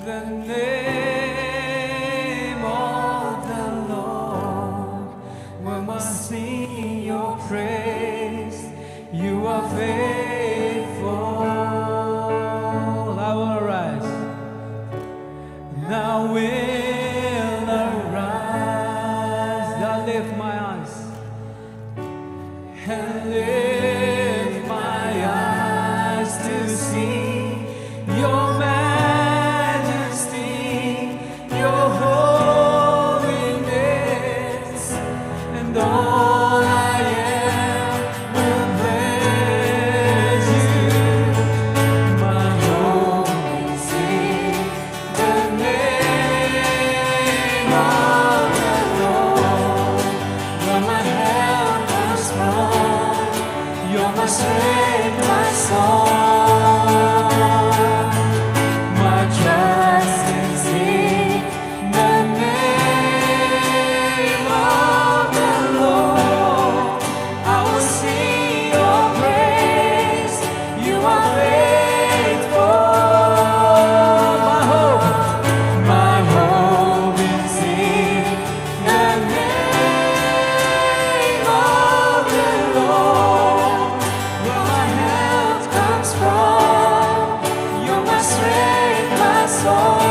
the name of the Lord. When I sing your praise, you are faithful. I will arise. Now will arise. I lift my eyes and lift my eyes to see your majesty, your holiness, and all I am will praise you. My home is in the name of the Lord. Where my help comes from, you're my strength, my song. My trust is in the name of the Lord. I will sing your praise. You are faithful. My hope is in the name of the Lord. Where my help comes from, you're my strength, my song.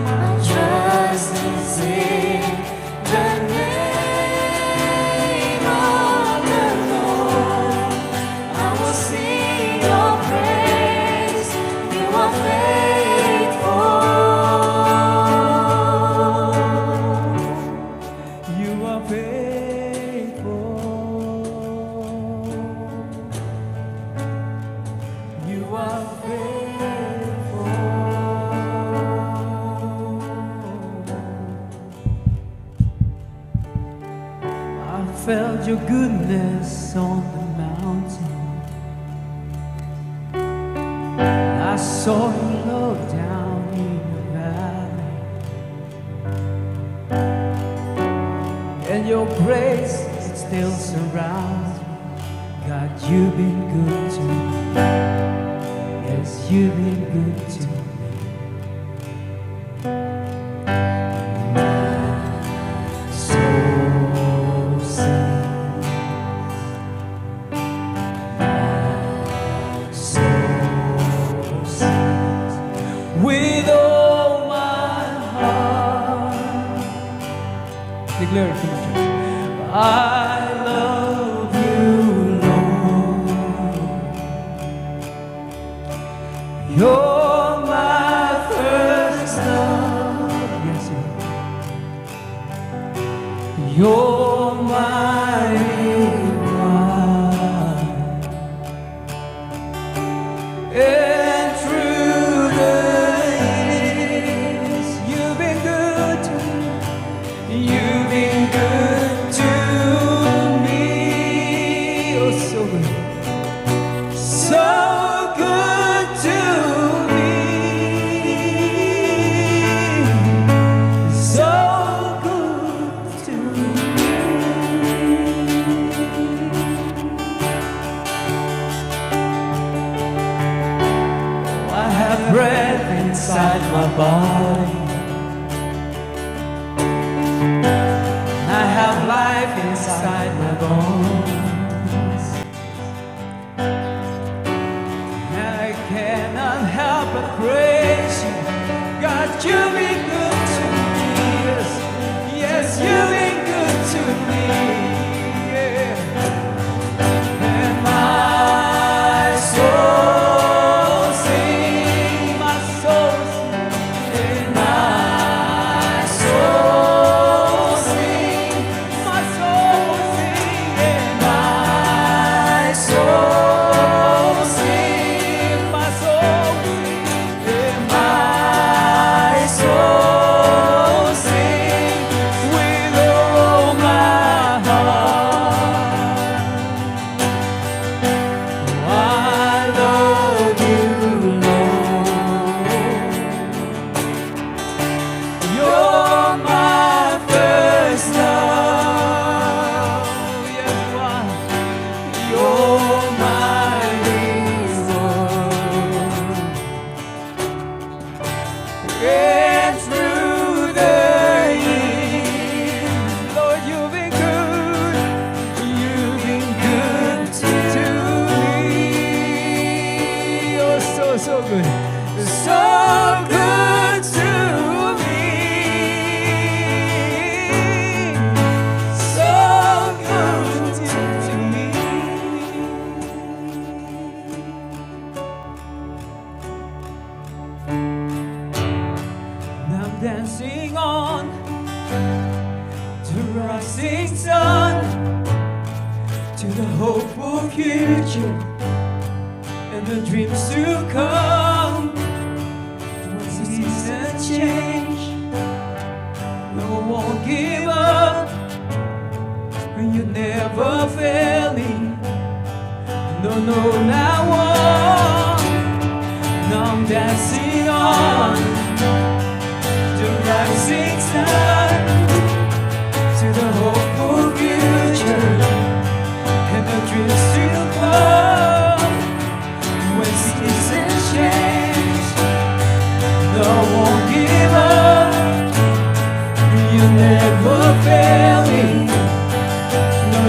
My trust is in the name of the Lord. I will sing your praise. You are faithful. You are faithful. You are faithful. I felt your goodness on the mountain. I saw your love down in the valley. And your grace still surrounds me. God, you've been good to me. Yes, you've been good to me. My soul sings. My soul sings. With all my heart. Declare it to me, church. I love you, Lord. You're my first love. Yes, you are. You're my one. And through the years, you've been good to me. You've been good to me. Oh, so good. So good to me. So good to me. I have breath inside my body. I have life inside my bones. And I cannot help but praise you. God, you've been good to me. Yes, yes, you've been good to me. Yeah. And my soul sings, my soul sings, and my soul sings, my soul sings, and my soul sings, my soul sings, and my soul sings with good, so good to me. So good to me. And I'm dancing on to rising sun, to the hopeful future and the dreams to come. When seasons change, no one give up. When you're never failing, no, not one. Now I'm dancing on the rising sun, to the hopeful future and the dreams to come. When seasons change, no one give up. You never failing,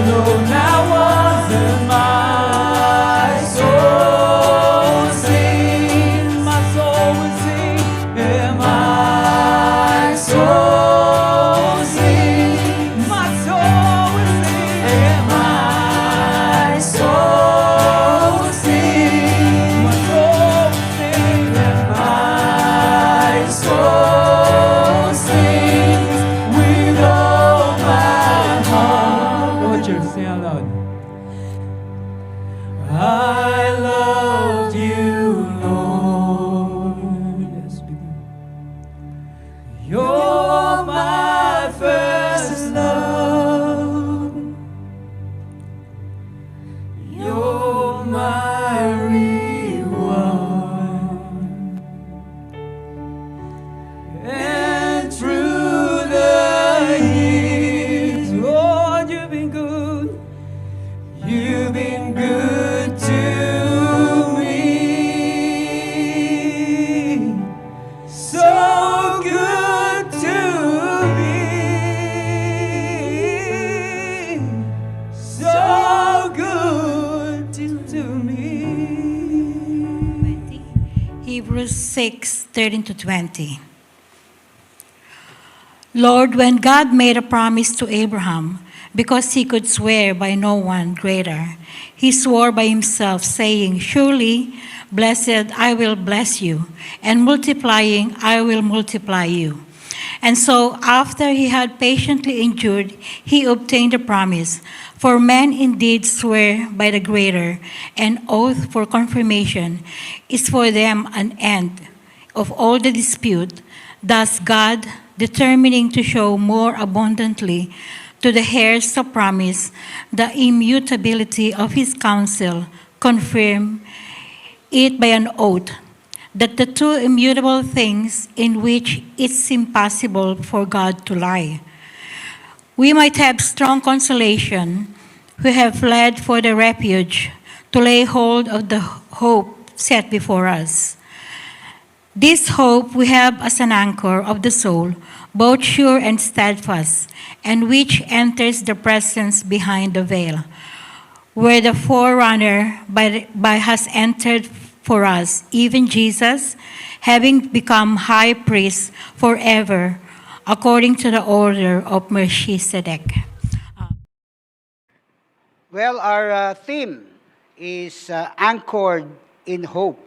no, not once. And my soul sings, my soul will sing, and my soul sings, my soul will sing, and my soul sings, my soul will sing, and my soul sings with all my heart. Come on, church, sing out loud. I love you, Lord. Yes, we do. You're my first love. You're my reward. And through the years, Lord, you've been good. You've been good to me. So good to me. So good to me. Hebrews 6:13-20. Lord, when God made a promise to Abraham, because he could swear by no one greater, he swore by himself, saying, "Surely, blessed I will bless you, and multiplying I will multiply you." And so, after he had patiently endured, he obtained a promise. For men indeed swear by the greater, and oath for confirmation is for them an end of all the dispute. Thus God, determining to show more abundantly to the heirs of promise the immutability of his counsel, confirmed it by an oath, that the two immutable things in which it's impossible for God to lie, we might have strong consolation who have fled for the refuge to lay hold of the hope set before us. This hope we have as an anchor of the soul, both sure and steadfast, and which enters the presence behind the veil, where the forerunner by has entered for us, even Jesus, having become high priest forever, according to the order of Melchizedek. Well, our theme is anchored in hope.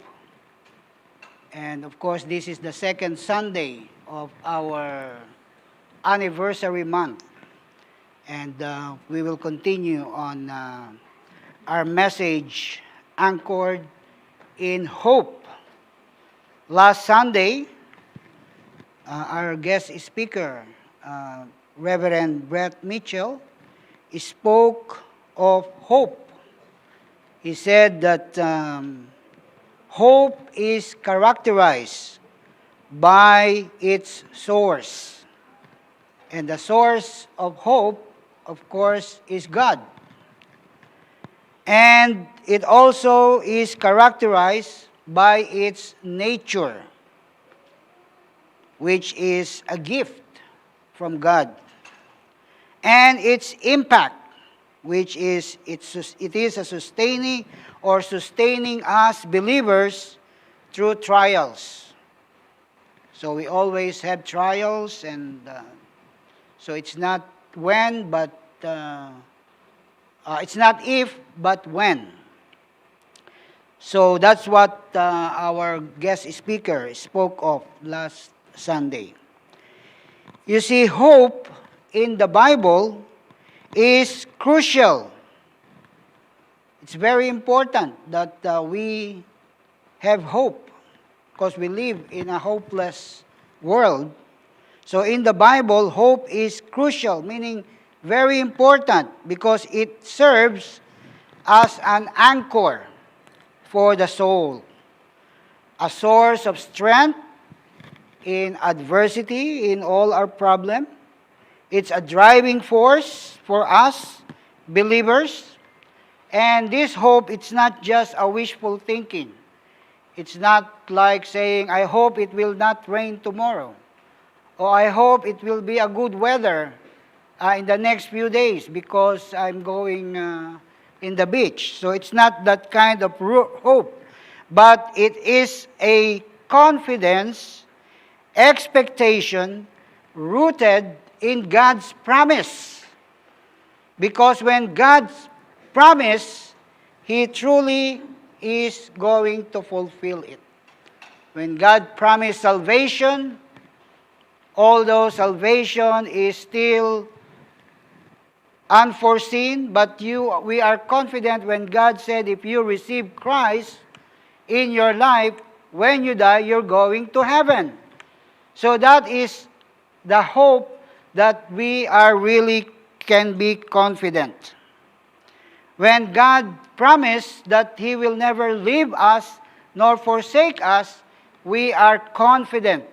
And of course, this is the second Sunday of our anniversary month. And we will continue on our message, Anchored in Hope. Last Sunday, our guest speaker, Reverend Brett Mitchell, spoke of hope. He said that hope is characterized by its source. And the source of hope, of course, is God. And it also is characterized by its nature, which is a gift from God. And its impact, which is it is a sustaining us believers through trials. So we always have trials, and so it's not when, but it's not if, but when. So that's what our guest speaker spoke of last Sunday. You see, hope in the Bible is crucial. It's very important that we have hope, because we live in a hopeless world. So in the Bible, hope is crucial, meaning very important, because it serves as an anchor for the soul, a source of strength in adversity, in all our problem. It's a driving force for us believers. And this hope, it's not just a wishful thinking. It's not like saying, I hope it will not rain tomorrow, or I hope it will be a good weather in the next few days because I'm going in the beach. So it's not that kind of hope, but it is a confidence, expectation rooted in God's promise. Because when God's promise, He truly is going to fulfill it. When God promised salvation, although salvation is still unforeseen, but we are confident when God said, if you receive Christ in your life, when you die, you're going to heaven. So that is the hope that we are really can be confident. When God promised that He will never leave us nor forsake us, we are confident.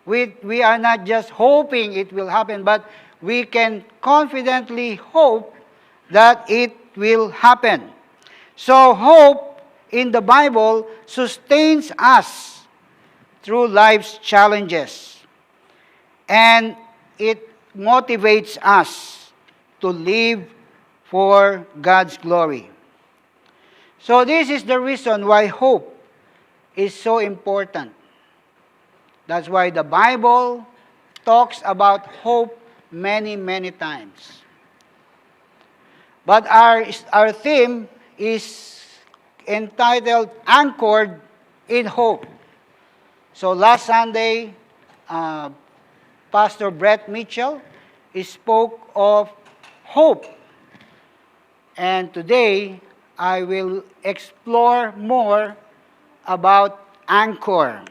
We are not just hoping it will happen, but we can confidently hope that it will happen. So hope in the Bible sustains us through life's challenges, and it motivates us to live for God's glory. So this is the reason why hope is so important. That's why the Bible talks about hope many, many times. But our theme is entitled Anchored in Hope. So last Sunday, Pastor Brett Mitchell spoke of hope. And today, I will explore more about anchor.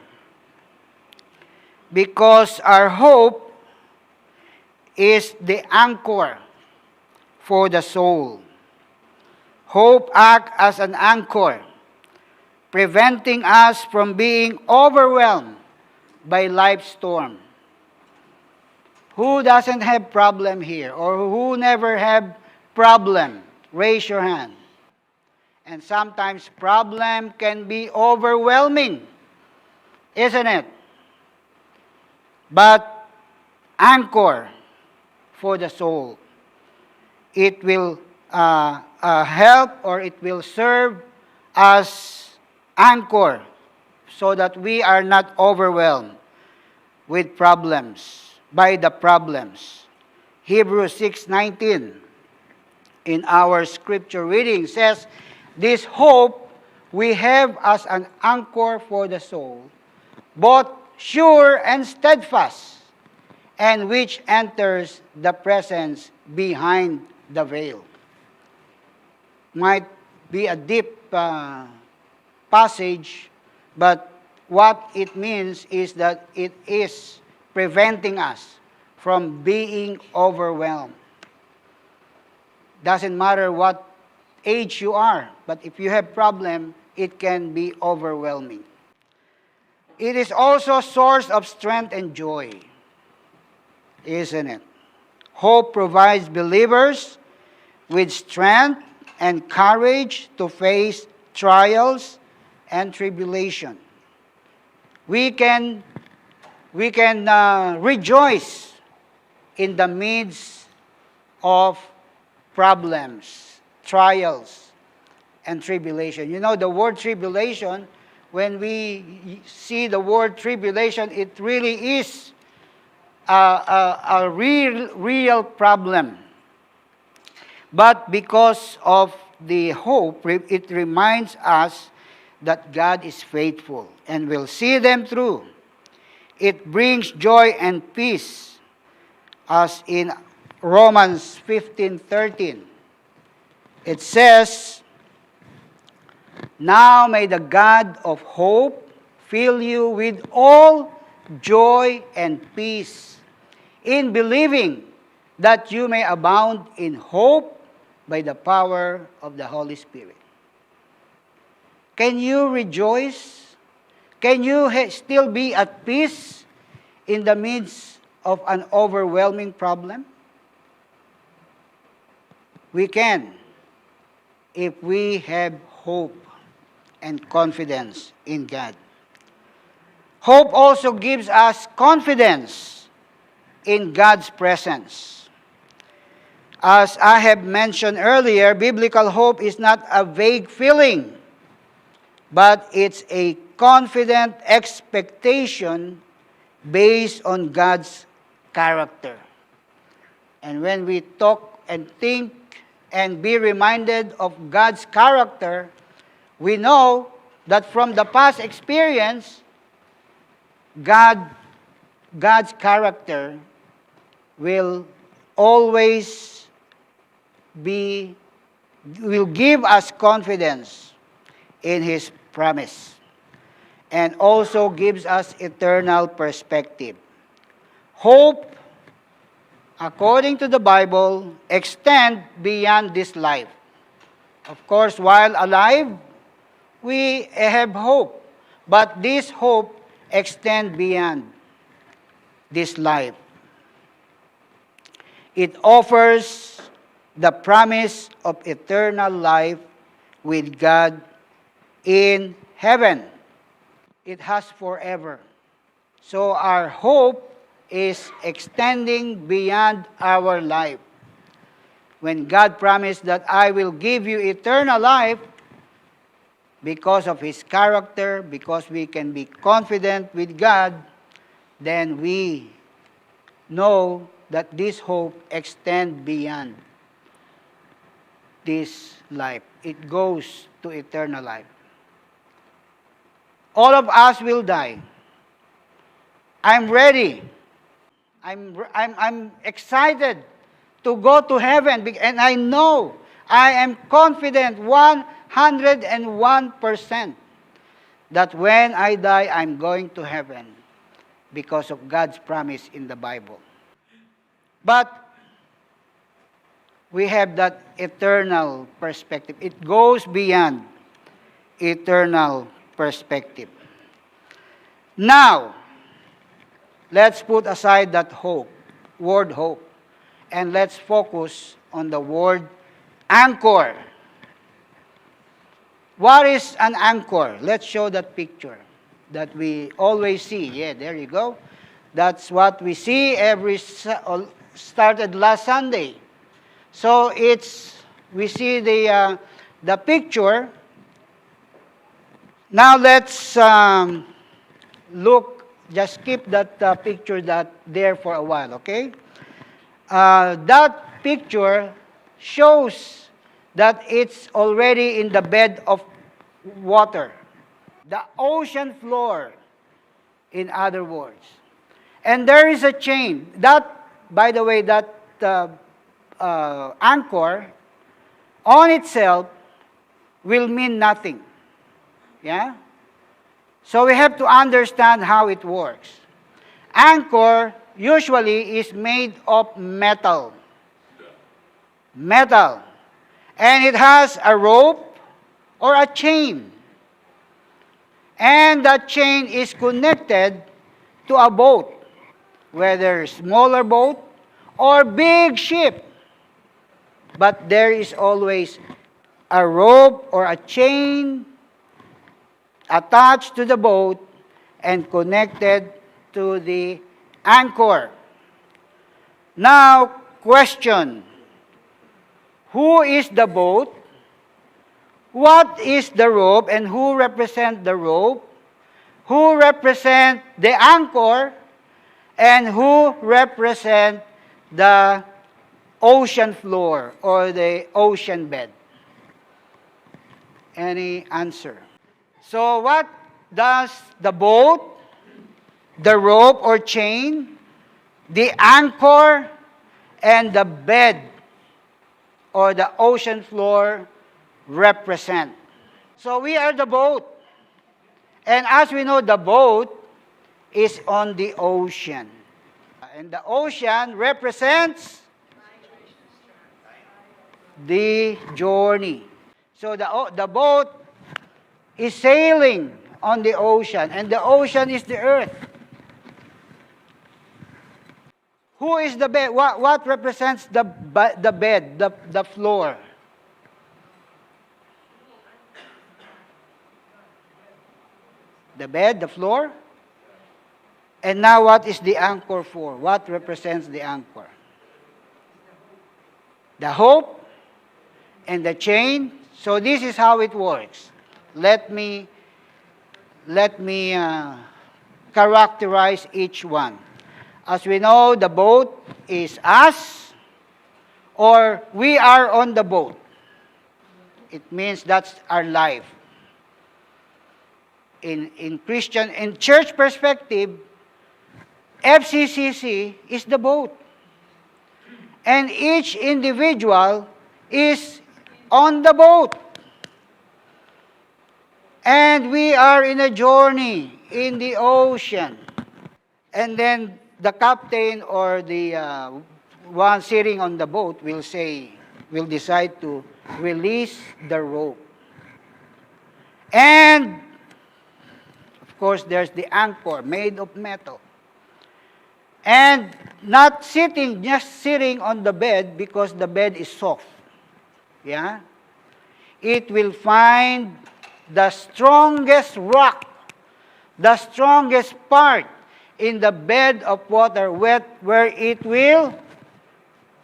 Because our hope is the anchor for the soul. Hope acts as an anchor, preventing us from being overwhelmed by life's storm. Who doesn't have problem here? Or who never have problem? Raise your hand. And sometimes problem can be overwhelming, isn't it? But anchor for the soul. It will help, or it will serve as anchor so that we are not overwhelmed with problems, by the problems. Hebrews 6:19 in our scripture reading says, this hope we have as an anchor for the soul, both sure and steadfast, and which enters the presence behind the veil. Might be a deep passage, but what it means is that it is preventing us from being overwhelmed. Doesn't matter what age you are, but if you have problem, it can be overwhelming. It is also a source of strength and joy, isn't it? Hope provides believers with strength and courage to face trials and tribulation. We can rejoice in the midst of problems, trials, and tribulation. You know, the word tribulation, when we see the word tribulation, it really is a real problem. But because of the hope, it reminds us that God is faithful and will see them through. It brings joy and peace, as in Romans 15:13. It says, "Now may the God of hope fill you with all joy and peace in believing, that you may abound in hope by the power of the Holy Spirit." Can you rejoice? Can you still be at peace in the midst of an overwhelming problem? We can, if we have hope and confidence in God. Hope also gives us confidence in God's presence. As I have mentioned earlier, biblical hope is not a vague feeling, but it's a confident expectation based on God's character. And when we talk and think and be reminded of God's character, we know that from the past experience, God's character will always will give us confidence in His promise, and also gives us eternal perspective. Hope, according to the Bible, extend beyond this life. Of course, while alive, we have hope, but this hope extends beyond this life. It offers the promise of eternal life with God in heaven. It has forever. So our hope is extending beyond our life. When God promised that I will give you eternal life, because of His character, because we can be confident with God, then we know that this hope extends beyond this life. It goes to eternal life. All of us will die. I'm ready. I'm excited to go to heaven, and I know, I am confident 101% that when I die, I'm going to heaven because of God's promise in the Bible. But we have that eternal perspective. It goes beyond eternal perspective. Now, let's put aside that word hope, and let's focus on the word anchor. What is an anchor? Let's show that picture that we always see. Yeah, there you go. That's what we see started last Sunday. So we see the picture. Now let's look. Just keep that picture there for a while, okay? That picture shows that it's already in the bed of water. The ocean floor, in other words. And there is a chain. That, by the way, that anchor on itself will mean nothing. Yeah? So we have to understand how it works. Anchor usually is made of metal. Metal. And it has a rope or a chain. And that chain is connected to a boat, whether smaller boat or big ship. But there is always a rope or a chain attached to the boat and connected to the anchor. Now, question. Who is the boat? what is the rope and who represent the rope, who represent the anchor, and who represent the ocean floor or the ocean bed? Any answer? So what does the boat, the rope or chain, the anchor, and the bed or the ocean floor represent? So we are the boat. And as we know, the boat is on the ocean. And the ocean represents the journey. So the boat is sailing on the ocean, and the ocean is the earth. Who is the bed? What represents the bed, the floor? The bed, the floor? And now what is the anchor for? What represents the anchor? The hope and the chain. So this is how it works. Let me characterize each one. As we know, the boat is us, or we are on the boat. It means that's our life. In Christian, in church perspective, FCCC is the boat. And each individual is on the boat. And we are in a journey in the ocean. And then the captain or the one sitting on the boat will decide to release the rope. And, of course, there's the anchor made of metal. And not just sitting on the bed because the bed is soft. Yeah? It will find the strongest rock, the strongest part in the bed of water where it will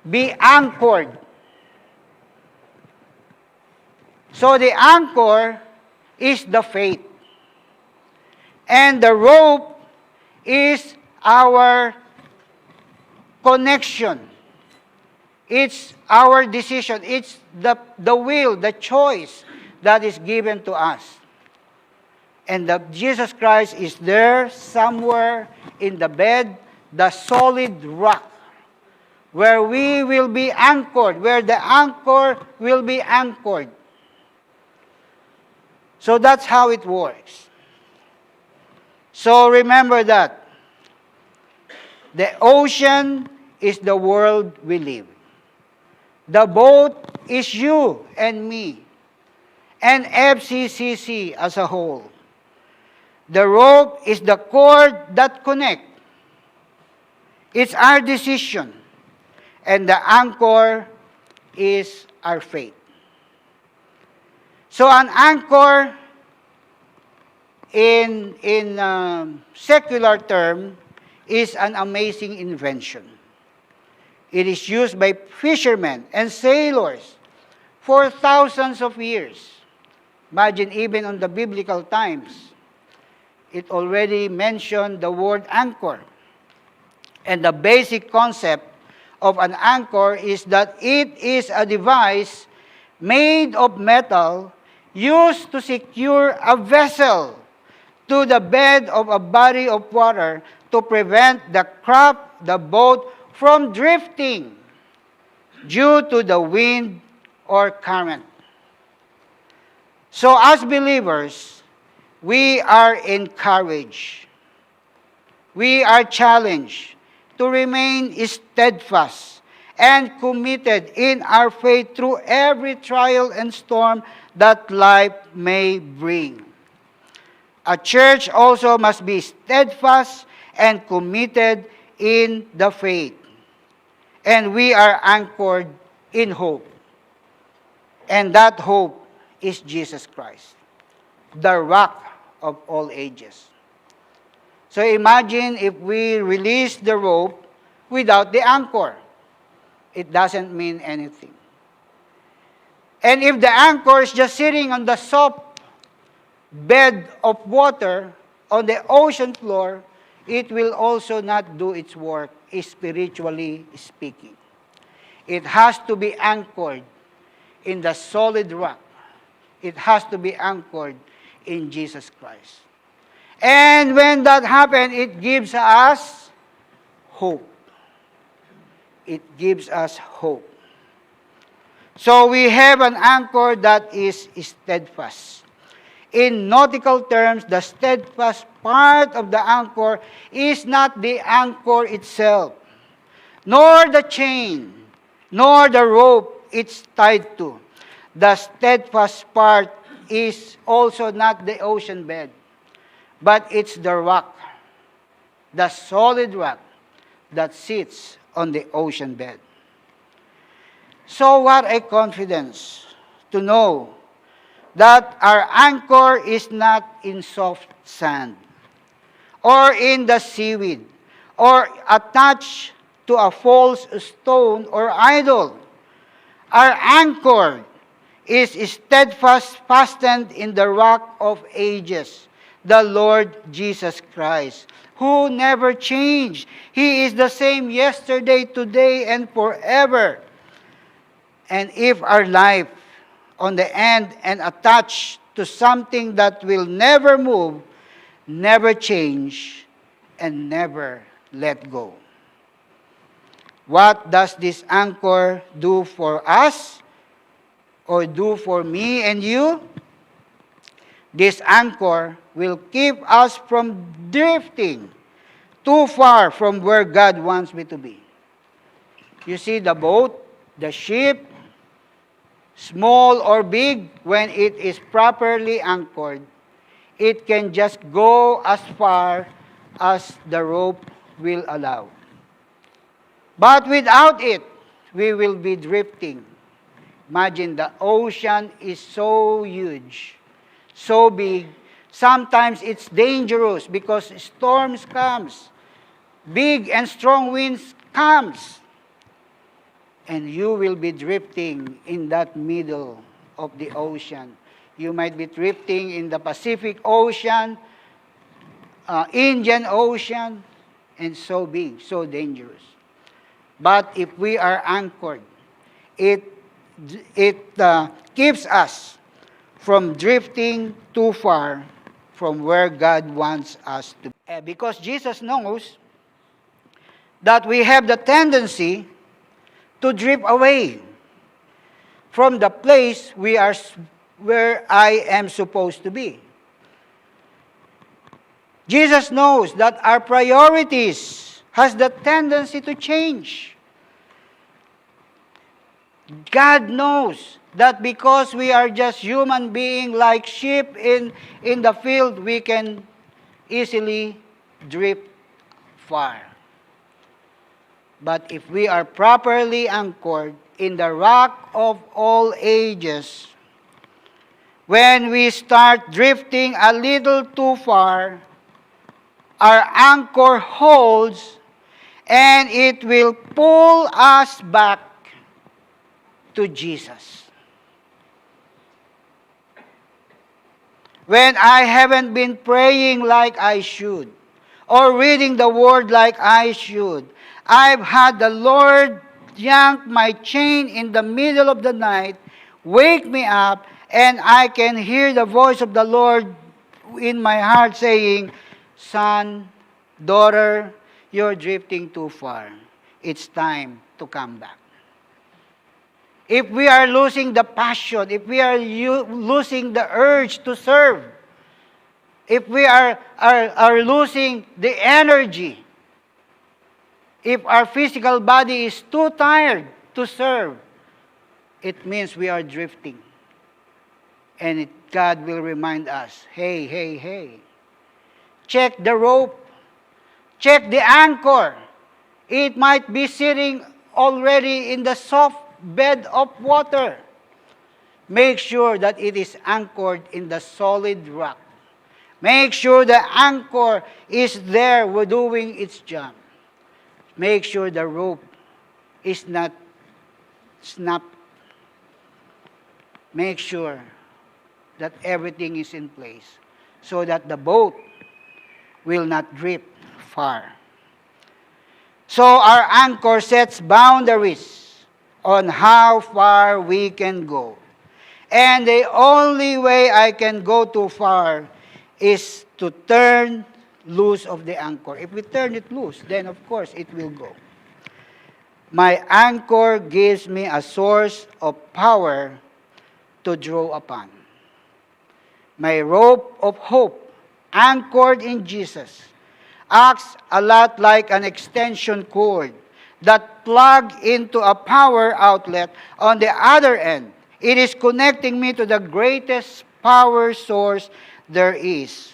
be anchored. So the anchor is the faith. And the rope is our connection. It's our decision. It's the will, the choice that is given to us. And Jesus Christ is there somewhere in the bed, the solid rock, where we will be anchored, where the anchor will be anchored. So that's how it works. So remember that. The ocean is the world we live. The boat is you and me, and FCCC as a whole. The rope is the cord that connects. It's our decision. And the anchor is our faith. So an anchor in secular term is an amazing invention. It is used by fishermen and sailors for thousands of years. Imagine even on the biblical times, it already mentioned the word anchor. And the basic concept of an anchor is that it is a device made of metal used to secure a vessel to the bed of a body of water to prevent the craft, the boat, from drifting due to the wind or current. So as believers, we are encouraged. We are challenged to remain steadfast and committed in our faith through every trial and storm that life may bring. A church also must be steadfast and committed in the faith. And we are anchored in hope. And that hope is Jesus Christ, the rock of all ages. So imagine if we release the rope without the anchor. It doesn't mean anything. And if the anchor is just sitting on the soft bed of water on the ocean floor, it will also not do its work, spiritually speaking. It has to be anchored in the solid rock. It has to be anchored in Jesus Christ. And when that happens, it gives us hope. It gives us hope. So we have an anchor that is steadfast. In nautical terms, the steadfast part of the anchor is not the anchor itself, nor the chain, nor the rope it's tied to. The steadfast part is also not the ocean bed, but it's the rock, the solid rock that sits on the ocean bed. So what a confidence to know that our anchor is not in soft sand or in the seaweed or attached to a false stone or idol. Our anchor is steadfast fastened in the rock of ages, the Lord Jesus Christ, who never changed. He is the same yesterday, today, and forever. And if our life on the end and attached to something that will never move, never change, and never let go. What does this anchor do for us or do for me and you? This anchor will keep us from drifting too far from where God wants me to be. You see, the boat, the ship, small or big, when it is properly anchored, it can just go as far as the rope will allow. But without it, we will be drifting. Imagine the ocean is so huge, so big. Sometimes it's dangerous because storms comes, big and strong winds comes, and you will be drifting in that middle of the ocean. You might be drifting in the Pacific Ocean, Indian Ocean, and so big, so dangerous. But if we are anchored, it keeps us from drifting too far from where God wants us to be. Because Jesus knows that we have the tendency to drift away from the place where I am supposed to be. Jesus knows that our priorities has the tendency to change. God knows that because we are just human beings like sheep in the field, we can easily drift far. But if we are properly anchored in the rock of all ages, when we start drifting a little too far, our anchor holds and it will pull us back to Jesus. When I haven't been praying like I should, or reading the Word like I should, I've had the Lord yank my chain in the middle of the night, wake me up, and I can hear the voice of the Lord in my heart saying, "Son, daughter, you're drifting too far. It's time to come back." If we are losing the passion, if we are losing the urge to serve, if we are losing the energy, if our physical body is too tired to serve, it means we are drifting. And God will remind us, hey, check the rope, check the anchor. It might be sitting already in the soft bed of water. Make sure that it is anchored in the solid rock. Make sure the anchor is there doing its job. Make sure the rope is not snapped. make sure that everything is in place so that the boat will not drift far. So our anchor sets boundaries on how far we can go. And the only way I can go too far is to turn loose of the anchor. If we turn it loose, then of course it will go. My anchor gives me a source of power to draw upon. My rope of hope, anchored in Jesus, acts a lot like an extension cord that plugs into a power outlet on the other end. It is connecting me to the greatest power source there is.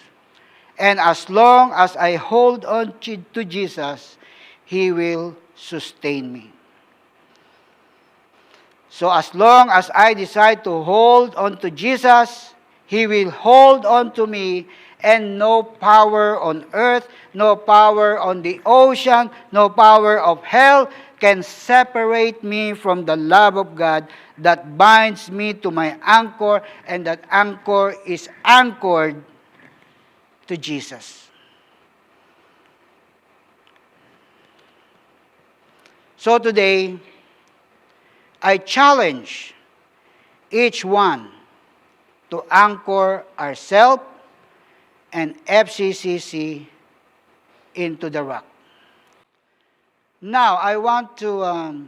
And as long as I hold on to Jesus, He will sustain me. So as long as I decide to hold on to Jesus, He will hold on to me, and no power on earth, no power on the ocean, no power of hell can separate me from the love of God that binds me to my anchor, and that anchor is anchored to Jesus. So today, I challenge each one to anchor ourselves and FCCC into the rock. Now, I want to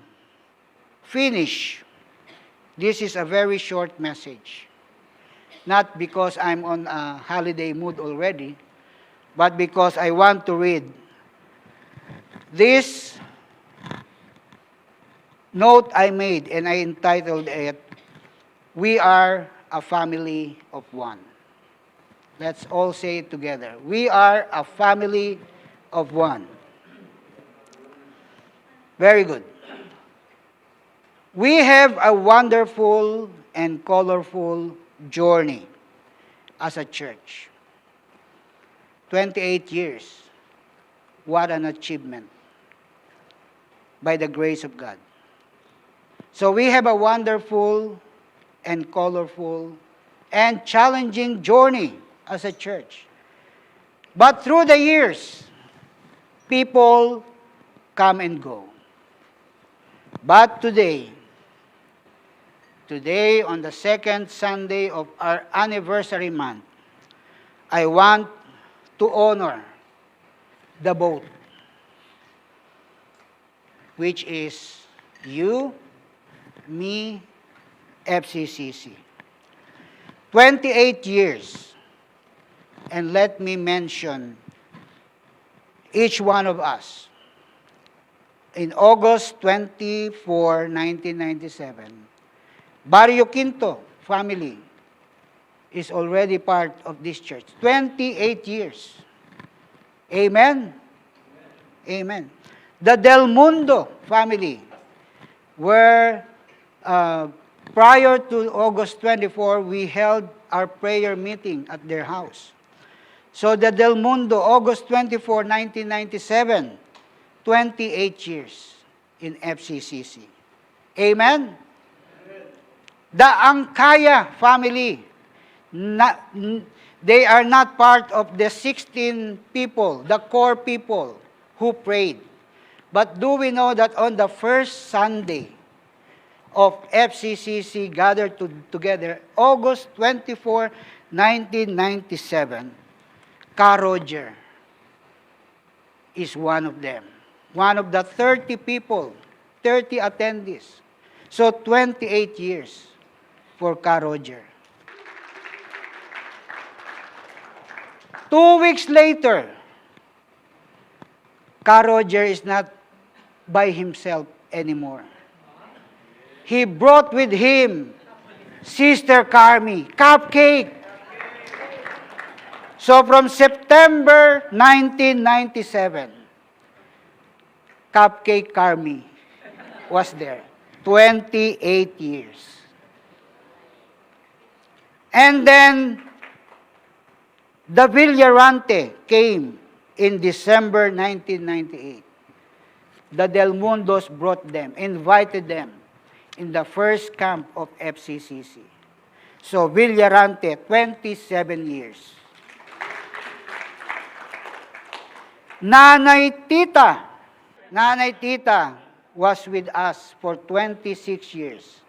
finish. This is a very short message. Not because I'm on a holiday mood already, but because I want to read this note I made, and I entitled it, "We Are a Family of One." Let's all say it together. We are a family of one. Very good. We have a wonderful and colorful journey as a church. 28 years. What an achievement by the grace of God. So we have a wonderful and colorful and challenging journey as a church. But through the years, people come and go. But today on the second Sunday of our anniversary month, I want to honor the boat, which is you, me, FCCC. 28 years. And let me mention each one of us. In August 24, 1997, Barrio Quinto family is already part of this church. 28 years. Amen? Amen. The Del Mundo family, where prior to August 24, we held our prayer meeting at their house. So the Del Mundo, August 24, 1997, 28 years in FCCC. Amen? The Angkaya family, they are not part of the 16 people, the core people who prayed. But do we know that on the first Sunday of FCCC gathered together, August 24, 1997, Ka Roger is one of them. One of the 30 people, 30 attendees. So 28 years for Ka Roger. 2 weeks later, Ka Roger is not by himself anymore. He brought with him Sister Carmi, Cupcake. So from September 1997, Cupcake Carmi was there. 28 years. And then, the Villarante came in December 1998. The Del Mundos brought them, invited them in the first camp of FCCC. So, Villarante, 27 years. Nanay Tita. Nanay Tita was with us for 26 years,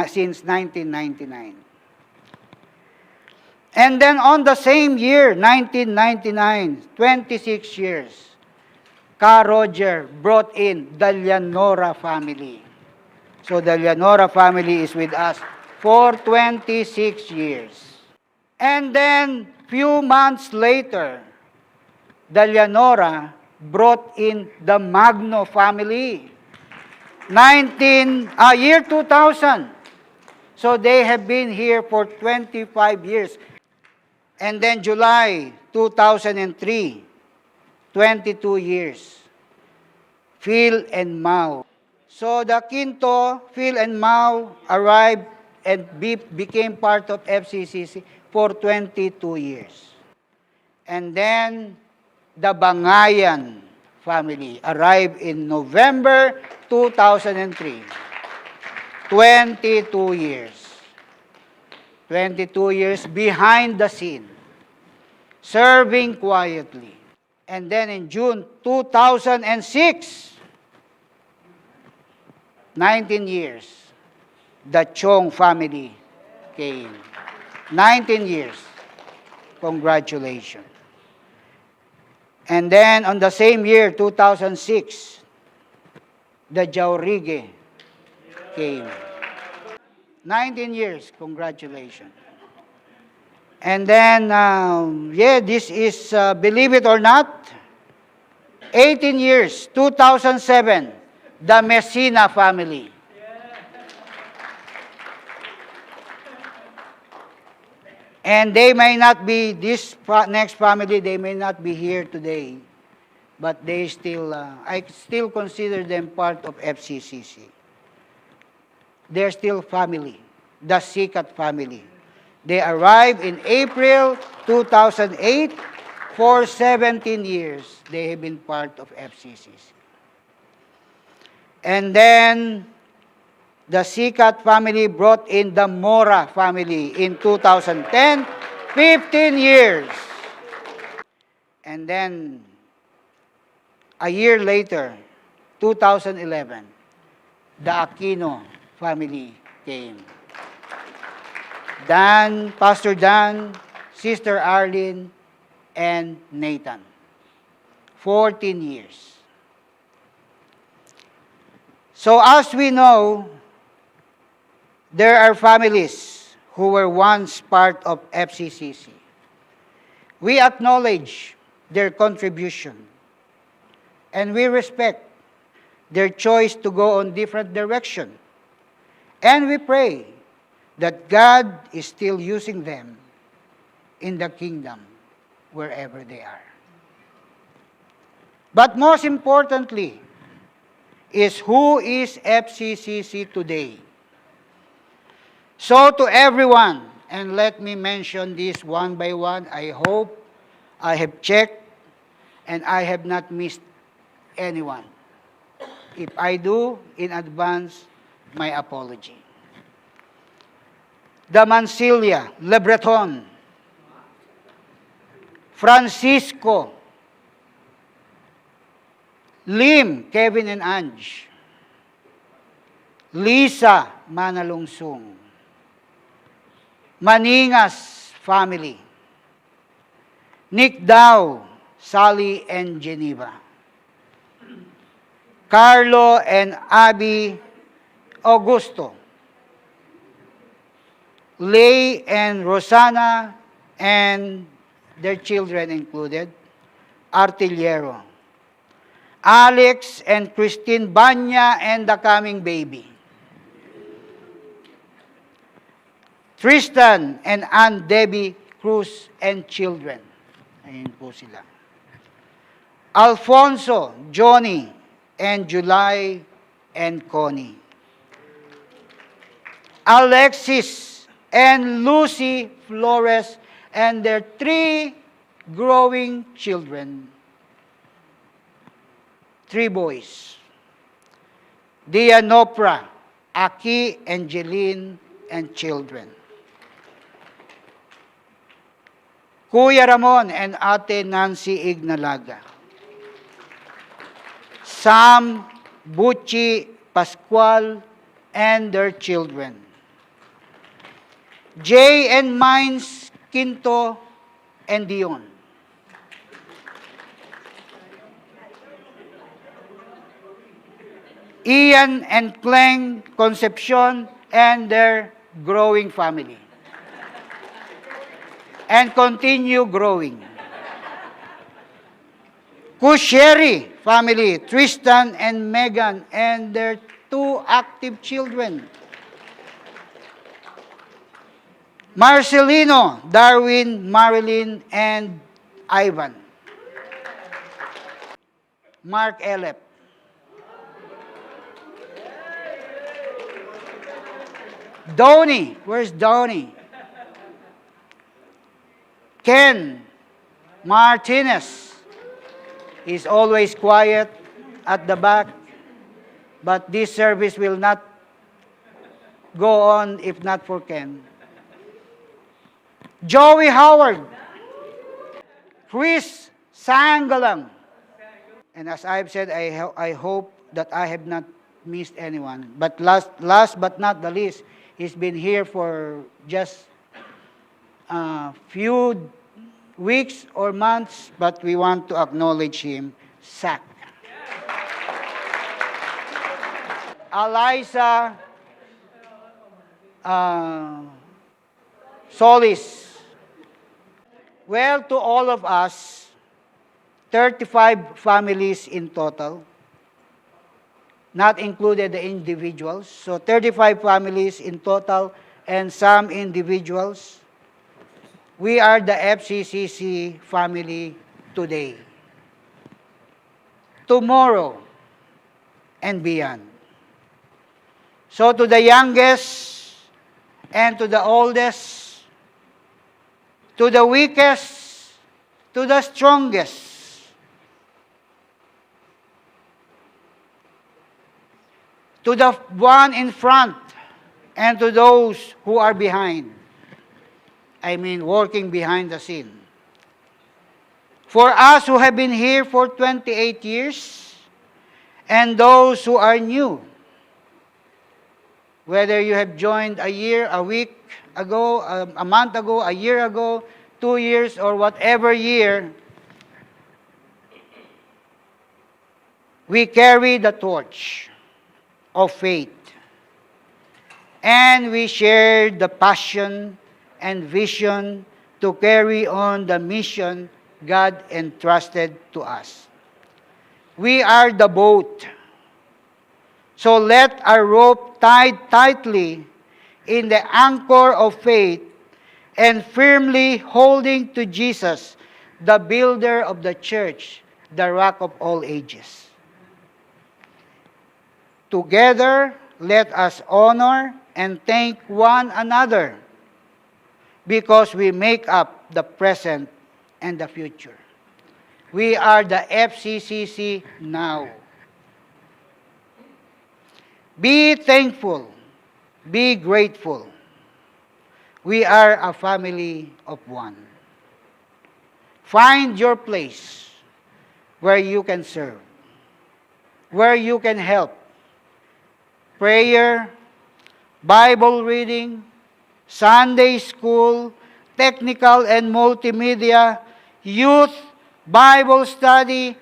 since 1999. And then on the same year, 1999, 26 years, Ka Roger brought in the Llanora family. So the Llanora family is with us for 26 years. And then, few months later, the Llanora brought in the Magno family. Year 2000. So they have been here for 25 years. And then July 2003, 22 years. Phil and Mau. So the Quinto, Phil and Mau arrived and became part of FCCC for 22 years. And then the Bangayan family arrived in November 2003. 22 years. 22 years behind the scene, serving quietly. And then in June 2006, 19 years, the Chong family came. 19 years. Congratulations. And then on the same year, 2006, the Jaurige came. 19 years. Congratulations. And then, this is, believe it or not, 18 years, 2007, the Messina family. And they may not be, this next family, they may not be here today, but they still, I still consider them part of FCCC. They're still family, the Sikat family. They arrived in April 2008. For 17 years, they have been part of FCCC. And then, the Sikat family brought in the Mora family in 2010, 15 years. And then, a year later, 2011, the Aquino family came. Dan, Pastor Dan, Sister Arlene, and Nathan. 14 years. So as we know, there are families who were once part of FCCC. We acknowledge their contribution, and we respect their choice to go on different direction. And we pray that God is still using them in the kingdom wherever they are. But most importantly is who is FCCC today. So to everyone, and let me mention this one by one, I hope I have checked and I have not missed anyone. If I do, in advance, my apology. The Mancilia, Le Breton, Francisco, Lim, Kevin and Ange, Lisa Manalungsung, Maningas family, Nick Dow, Sally and Geneva, Carlo and Abby Augusto, Lay and Rosana and their children included, Artillero, Alex and Christine Banya and the coming baby, Tristan and Ann Debbie Cruz and children. Ayun po sila. Alfonso, Johnny, and July and Connie. Alexis and Lucy Flores and their 3 growing children. 3 boys. Dianopra, Aki, and Jeline, and children. Kuya Ramon and Ate Nancy Ignalaga. Sam, Bucci, Pascual, and their children. Jay and Mines, Quinto, and Dion. Ian and Cleng, Concepcion, and their growing family. And continue growing. Kusheri family, Tristan and Megan, and their 2 active children. Marcelino, Darwin, Marilyn, and Ivan. Mark Elep. Donnie, where's Donnie? Ken Martinez is always quiet at the back, but this service will not go on if not for Ken. Joey Howard, Chris Sangalang, and as I've said, I hope that I have not missed anyone. But last but not the least, he's been here for just a few weeks or months, but we want to acknowledge him, Zach. Eliza Solis. Well, to all of us, 35 families in total, not included the individuals. So 35 families in total and some individuals. We are the FCCC family today, tomorrow, and beyond. So to the youngest and to the oldest, to the weakest, to the strongest, to the one in front, and to those who are behind. I mean, working behind the scene. For us who have been here for 28 years, and those who are new, whether you have joined a year, a week ago, a month ago, a year ago, 2 years, or whatever year, we carry the torch of faith. And we share the passion and vision to carry on the mission God entrusted to us. We are the boat. So let our rope tied tightly in the anchor of faith and firmly holding to Jesus, the builder of the church, the rock of all ages. Together, let us honor and thank one another because we make up the present and the future. We are the FCCC now. Be thankful. Be grateful. We are a family of one. Find your place where you can serve, where you can help. Prayer, Bible reading, Sunday school, technical and multimedia, youth, Bible study,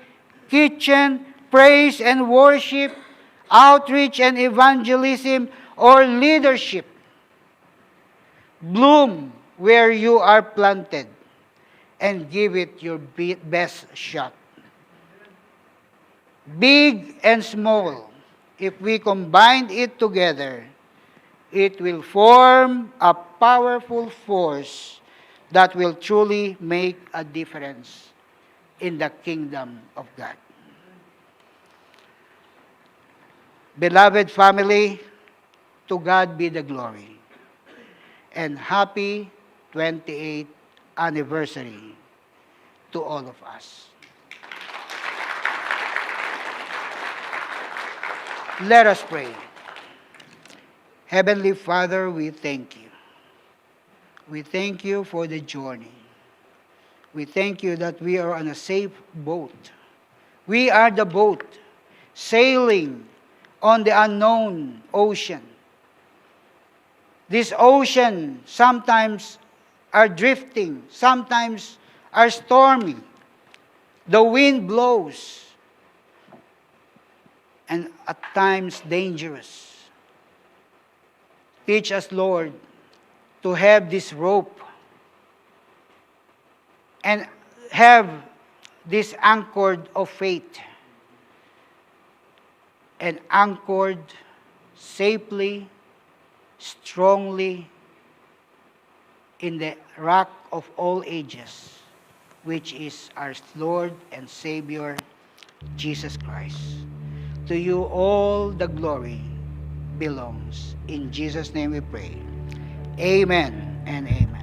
kitchen, praise and worship, outreach and evangelism, or leadership. Bloom where you are planted and give it your best shot. Big and small, if we combine it together, it will form a powerful force that will truly make a difference in the kingdom of God. Beloved family, to God be the glory. And happy 28th anniversary to all of us. Let us pray. Heavenly Father, we thank you. We thank you for the journey. We thank you that we are on a safe boat. We are the boat sailing on the unknown ocean. This ocean sometimes are drifting, sometimes are stormy. The wind blows, and at times dangerous. Teach us, Lord, to have this rope and have this anchored of faith and anchored safely, strongly in the rock of all ages, which is our Lord and Savior, Jesus Christ. To you all the glory belongs. In Jesus' name we pray. Amen and amen.